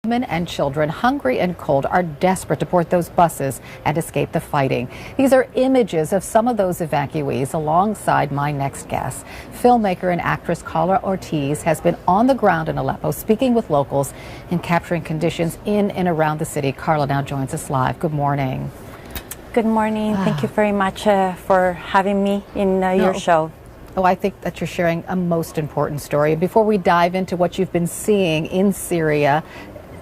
Women and children, hungry and cold, are desperate to board those buses and escape the fighting. These are images of some of those evacuees alongside my next guest. Filmmaker and actress Carla Ortiz has been on the ground in Aleppo speaking with locals and capturing conditions in and around the city. Carla now joins us live. Good morning. Good morning. Thank you very much for having me in your show. Oh, I think that you're sharing a most important story. Before we dive into what you've been seeing in Syria,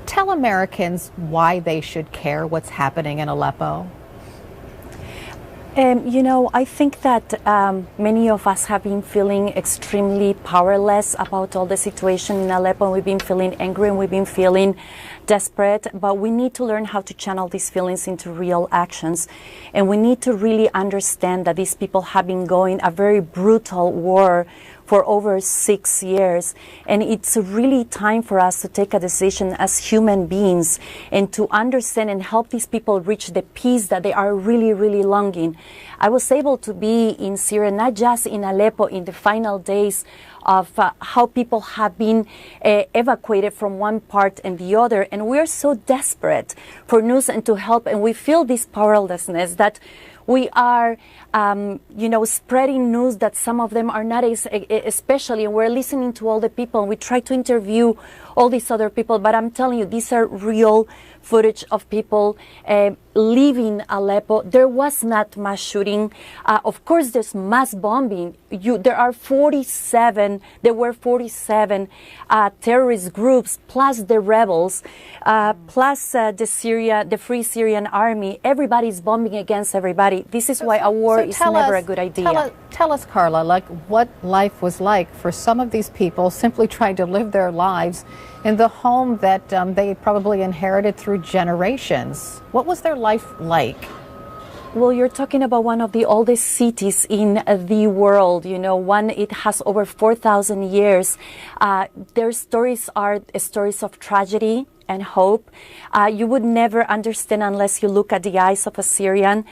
tell Americans why they should care what's happening in Aleppo. I think that many of us have been feeling extremely powerless about all the situation in Aleppo. We've been feeling angry and we've been feeling desperate, but we need to learn how to channel these feelings into real actions. And we need to really understand that these people have been going a very brutal war for over 6 years. And it's really time for us to take a decision as human beings and to understand and help these people reach the peace that they are really, really longing. I was able to be in Syria, not just in Aleppo, in the final days of how people have been evacuated from one part and the other. And we're so desperate for news and to help. And we feel this powerlessness that we are, spreading news that some of them are not, especially, and we're listening to all the people, and we try to interview all these other people, but I'm telling you, these are real footage of people leaving Aleppo. There was not mass shooting. Of course, there's mass bombing. There were 47 terrorist groups, plus the rebels, plus the Free Syrian Army. Everybody's bombing against everybody. This is why a war is never a good idea. Tell us, Carla, what life was like for some of these people simply trying to live their lives in the home that they probably inherited through generations. What was their life like? Well, you're talking about one of the oldest cities in the world. It has over 4,000 years. Their stories are stories of tragedy and hope. You would never understand unless you look at the eyes of a Syrian.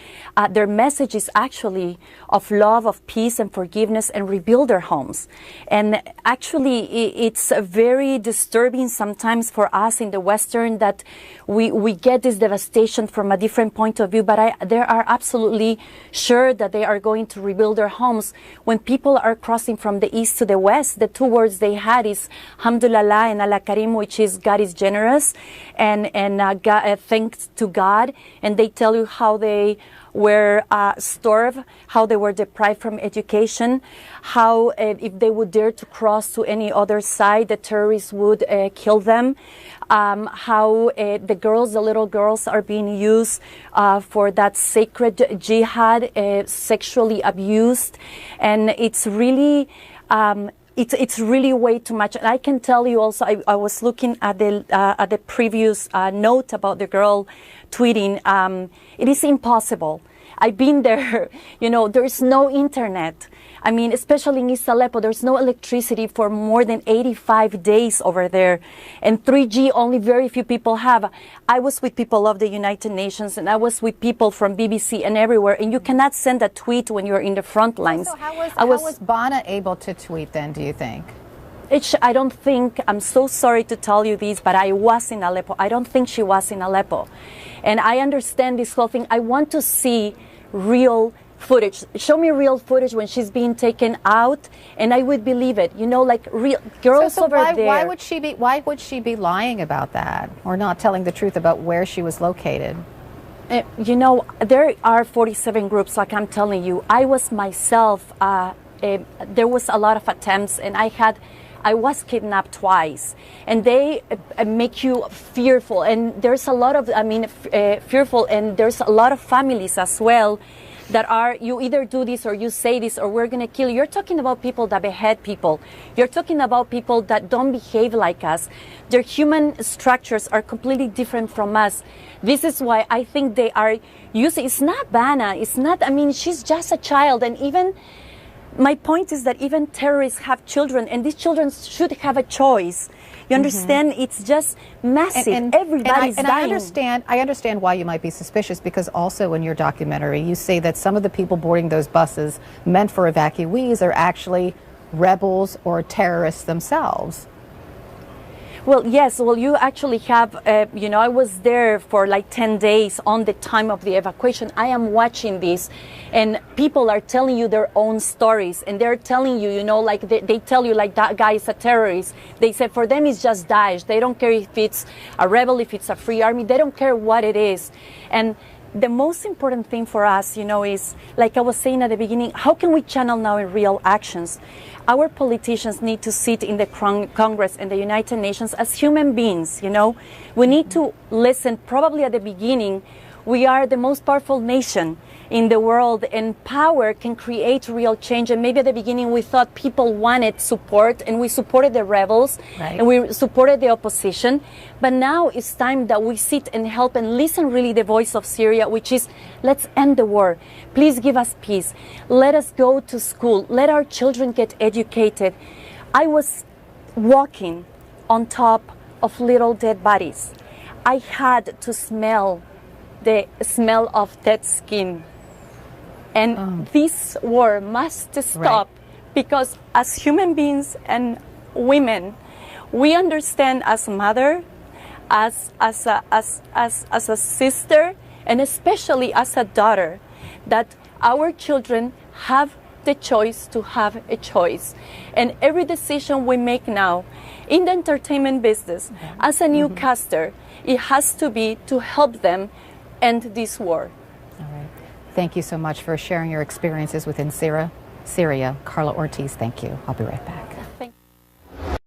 Their message is actually of love, of peace and forgiveness, and rebuild their homes. And actually, it's very disturbing sometimes for us in the Western that we get this devastation from a different point of view, but they are absolutely sure that they are going to rebuild their homes. When people are crossing from the east to the west, the two words they had is Alhamdulillah and Allah Karim, which is God is generous, and thanks to God. And they tell you how they were starved, how they were deprived from education, how if they would dare to cross to any other side, the terrorists would kill them, how the little girls are being used for that sacred jihad, sexually abused. And it's really it's really way too much. And I can tell you also, I was looking at the previous note about the girl tweeting. It is impossible. I've been there. There's no internet. I mean, especially in East Aleppo, there's no electricity for more than 85 days over there. And 3G, only very few people have. I was with people of the United Nations, and I was with people from BBC and everywhere. And you cannot send a tweet when you're in the front lines. So how was Bana able to tweet then, do you think? I don't think, I'm so sorry to tell you this, but I was in Aleppo. I don't think she was in Aleppo. And I understand this whole thing. I want to see real footage. Show me real footage when she's being taken out, and I would believe it. Like real girls over there. Why would she be lying about that, or not telling the truth about where she was located? There are 47 groups, like I'm telling you. I was myself. There was a lot of attempts, and I was kidnapped twice, and they make you fearful. And there's a lot of, fearful, and there's a lot of families as well that are, you either do this or you say this or we're going to kill you. You're talking about people that behead people. You're talking about people that don't behave like us. Their human structures are completely different from us. This is why I think they are using, it's not Bana, it's not, she's just a child. And even, my point is that even terrorists have children, and these children should have a choice. You understand? Mm-hmm. It's just massive. Everybody's dying. I understand why you might be suspicious, because also in your documentary you say that some of the people boarding those buses meant for evacuees are actually rebels or terrorists themselves. Well, yes. Well, you actually have, I was there for like 10 days on the time of the evacuation. I am watching this, and people are telling you their own stories, and they're telling you, like they tell you like that guy is a terrorist. They said for them it's just Daesh. They don't care if it's a rebel, if it's a free army. They don't care what it is. And the most important thing for us, is, like I was saying at the beginning, how can we channel now in real actions? Our politicians need to sit in the Congress and the United Nations as human beings, We need to listen. Probably at the beginning, we are the most powerful nation in the world, and power can create real change. And maybe at the beginning we thought people wanted support, and we supported the rebels, right, and we supported the opposition. But now it's time that we sit and help and listen really the voice of Syria, which is, let's end the war. Please give us peace. Let us go to school. Let our children get educated. I was walking on top of little dead bodies. I had to smell the smell of dead skin. And this war must stop, right, because as human beings and women, we understand as a mother, as a sister, and especially as a daughter, that our children have the choice to have a choice. And every decision we make now in the entertainment business, as a newscaster, it has to be to help them end this war. All right. Thank you so much for sharing your experiences within Syria. Carla Ortiz, thank you. I'll be right back.